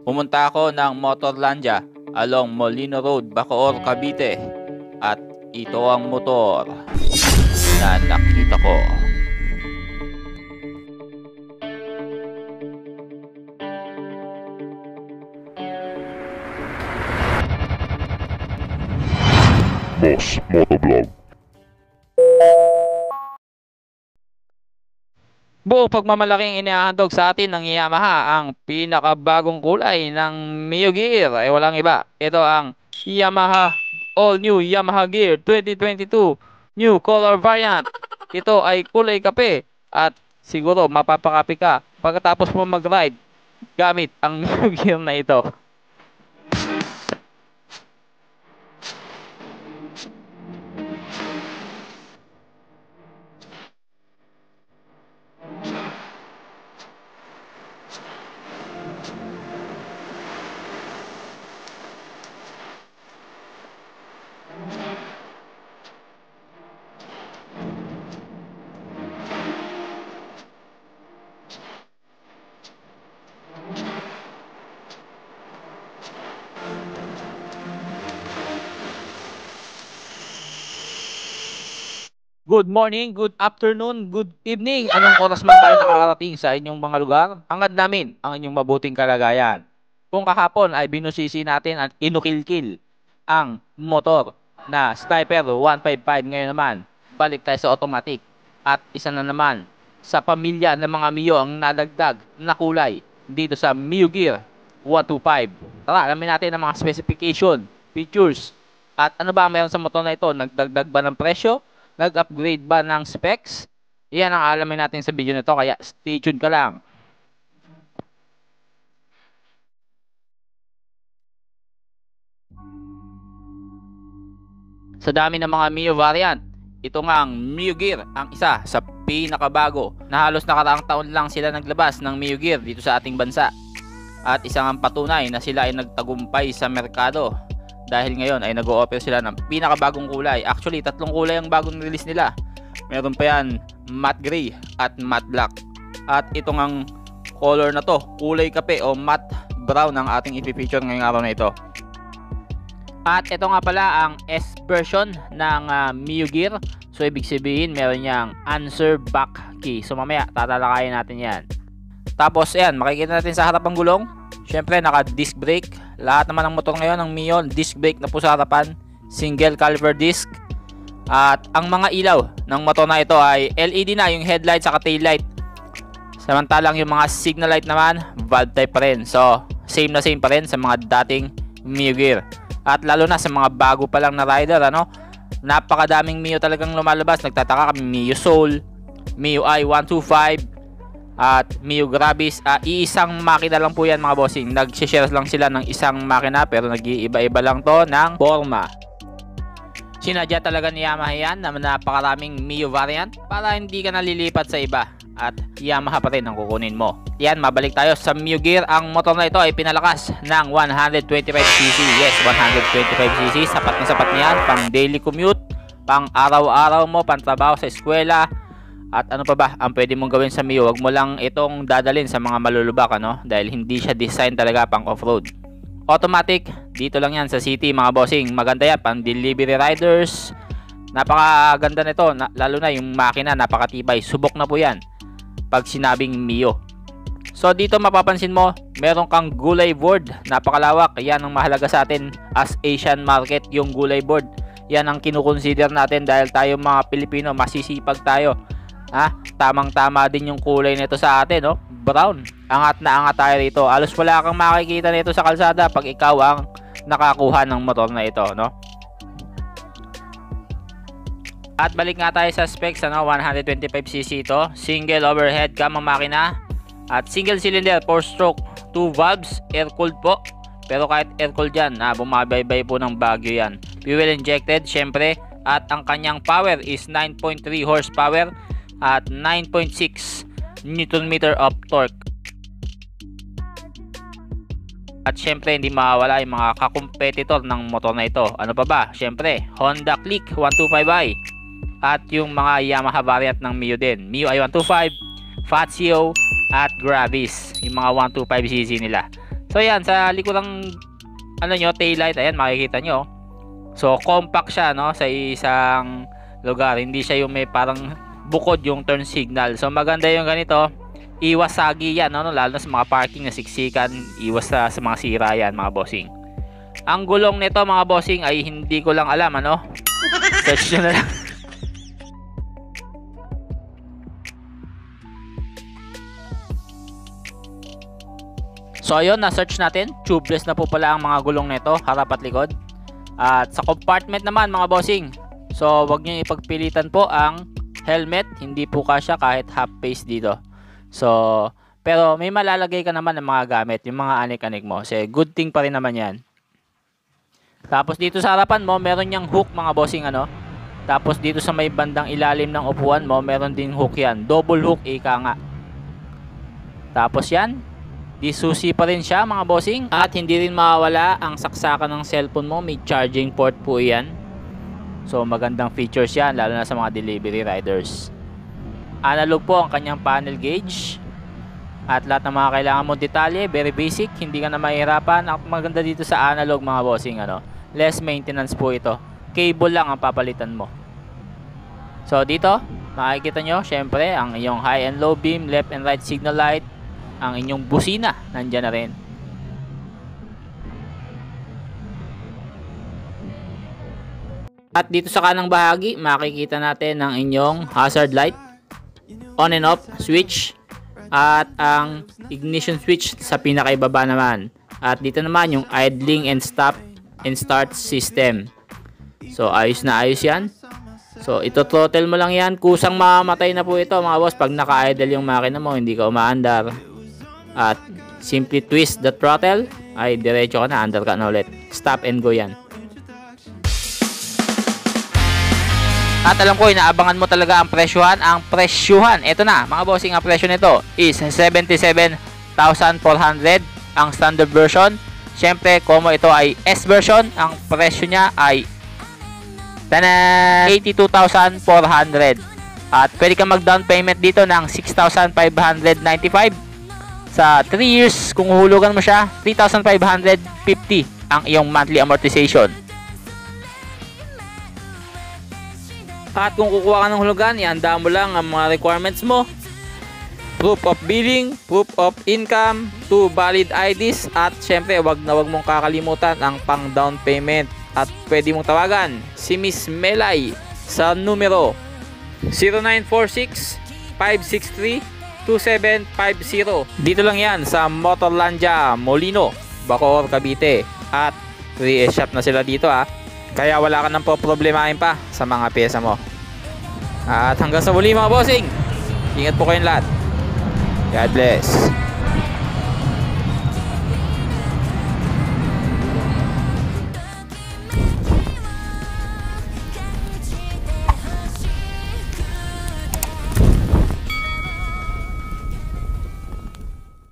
Pumunta ako ng Motorlandia along Molino Road, Bacoor, Cavite. At ito ang motor na nakita ko. Boss Motovlog. Buong pagmamalaking inihahandog sa atin ng Yamaha ang pinakabagong kulay ng Mio Gear ay walang iba. Ito ang Yamaha All New Yamaha Gear 2022 New Color Variant. Ito ay kulay kape at siguro mapapakapi ka pagkatapos mo mag-ride gamit ang Mio Gear na ito. Good morning, good afternoon, good evening. Anong oras man tayo nakakarating sa inyong mga lugar? Hangad namin ang inyong mabuting kalagayan. Kung kahapon ay binusisi natin at inukilkil ang motor na Sniper 155, ngayon naman balik tayo sa automatic. At isa na naman sa pamilya ng mga Mio ang nadagdag na kulay dito sa Mio Gear 125. Tara, alamin natin ang mga specification, features, at ano ba meron sa motor na ito? Nagdagdag ba ng presyo? Nag-upgrade ba ng specs? Yan ang alamin natin sa video nito, kaya stay tuned ka lang. Sa dami ng mga Mio variant, ito nga ang Mio Gear, ang isa sa pinakabago na halos nakaraang taon lang sila naglabas ng Mio Gear dito sa ating bansa. At isang ang patunay na sila ay nagtagumpay sa merkado. Dahil ngayon ay nag-o-offer sila ng pinakabagong kulay. Actually, 3 kulay ang bagong release nila. Meron pa yan, matte gray at matte black. At itong ang color na to, kulay kape o matte brown ang ating ipipicture ngayong araw na ito. At ito nga pala ang S version ng Mio Gear. So ibig sabihin meron niyang answer back key. So mamaya tatalakayin natin yan. Tapos ayan, makikita natin sa harap ang gulong. Syempre naka disc brake. Lahat naman ng motor ngayon ng Mio, disc brake na po sa harapan, single caliper disc. At ang mga ilaw ng motor na ito ay LED na, yung headlight saka tail light. Samantalang yung mga signal light naman, valve type pa rin. So same na same pa rin sa mga dating Mio Gear. At lalo na sa mga bago pa lang na rider, ano, napakadaming Mio talagang lumalabas. Nagtataka kami, Mio Soul, Mio i125 at Mio Gravis. Iisang makina lang po yan mga bossing. Nag-share lang sila ng isang makina pero nag-iiba-iba lang to ng forma. Sinadya talaga ni Yamaha yan na napakaraming Mio variant para hindi ka nalilipat sa iba at Yamaha pa rin ang kukunin mo. Yan, mabalik tayo sa Mio Gear. Ang motor na ito ay pinalakas ng 125cc. Yes, 125cc. Sapat na sapat niyan pang daily commute, pang araw-araw mo, pang trabaho sa eskwela. At ano pa ba ang pwede mong gawin sa Mio? Huwag mo lang itong dadalhin sa mga malulubak, ano? Dahil hindi siya design talaga pang off-road. Automatic, dito lang yan sa city mga bossing. Maganda yan pang delivery riders. Napakaganda nito, lalo na yung makina, napakatibay. Subok na po yan pag sinabing Mio. So dito mapapansin mo, meron kang gulay board. Napakalawak. Yan ang mahalaga sa atin as Asian market, yung gulay board. Yan ang kinukonsider natin dahil tayo mga Pilipino, masisipag tayo. Tamang-tama din yung kulay nito sa atin, no? Brown. Angat na angat tayo rito. Alos wala kang makikita nito sa kalsada pag ikaw ang nakakuha ng motor na ito, no? At balik nga tayo sa specs, ano? 125cc ito. Single overhead cam ang makina. At single cylinder, 4-stroke, 2 valves, air-cooled po. Pero kahit air-cooled yan, bumabaybay po ng Baguio yan. Fuel injected, syempre. At ang kanyang power is 9.3 horsepower at 9.6 Newton meter of torque. At syempre hindi mawawala yung mga kakompetitor ng motor na ito. Ano pa ba? Syempre Honda Click 125i at yung mga Yamaha variant ng Mio din. Mio i125, Fazio at Gravis, yung mga 125cc nila. So yan, sa likurang ano nyo, taillight, ayan makikita nyo. So compact siya, no, sa isang lugar. Hindi siya yung may parang bukod yung turn signal. So maganda yung ganito. Iwas sagi yan, no? Lalo na sa mga parking na siksikan. Iwas sa mga sira yan, mga bossing. Ang gulong nito, mga bossing, ay hindi ko lang alam, ano. Search nyo na lang. So ayun, na-search natin. Tubeless na po pala ang mga gulong nito, harap at likod. At sa compartment naman, mga bossing, so wag niyo ipagpilitan po ang helmet. Hindi po kasya kahit half face dito. So, pero may malalagay ka naman ng mga gamit, yung mga anik-anik mo. So, good thing pa rin naman yan. Tapos dito sa harapan mo, meron niyang hook, mga bossing, ano. Tapos dito sa may bandang ilalim ng upuan mo, meron ding hook yan. Double hook, ika nga. Tapos yan, di susi pa rin siya, mga bossing. At hindi rin mawawala ang saksakan ng cellphone mo. May charging port po yan. So magandang features yan, lalo na sa mga delivery riders. Analog po ang kanyang panel gauge. At lahat ng mga kailangan mong detalye, very basic, hindi ka na mahirapan. Ang maganda dito sa analog, mga bossing, ano, less maintenance po ito. Cable lang ang papalitan mo. So dito, makikita nyo, syempre, ang inyong high and low beam, left and right signal light. Ang inyong busina, nandyan na rin. At dito sa kanang bahagi, makikita natin ang inyong hazard light, on and off switch, at ang ignition switch sa pinakaibaba naman. At dito naman yung idling and stop and start system. So ayos na ayos yan. So ito throttle mo lang yan. Kusang mamamatay na po ito, mga boss, pag naka-idle yung makina mo, hindi ka umaandar. At simply twist the throttle, ay diretso ka na, andar ka na ulit. Stop and go yan. At alam ko, inaabangan mo talaga ang presyuhan. Ang presyuhan, ito na, mga bossing, ang presyo nito is 77,400 ang standard version. Siyempre, kung ito ay S version, ang presyo niya ay 82,400. At pwede kang mag-down payment dito ng 6,595. Sa 3 years, kung uhulugan mo siya, 3,550 ang iyong monthly amortization. At kung kukuha ka ng hulugan, ihanda mo lang ang mga requirements mo. Proof of billing, proof of income, 2 valid IDs, at syempre wag na wag mong kakalimutan ang pang down payment. At pwede mong tawagan si Miss Melay sa numero 0946-563-2750. Dito lang yan sa Motorlandia, Molino, Bacoor, Cavite. At 3S shop na sila dito, ha. Kaya wala ka nang problemahin pa sa mga pyesa mo. At hanggang sa muli, mga bossing, ingat po kayong lahat. God bless.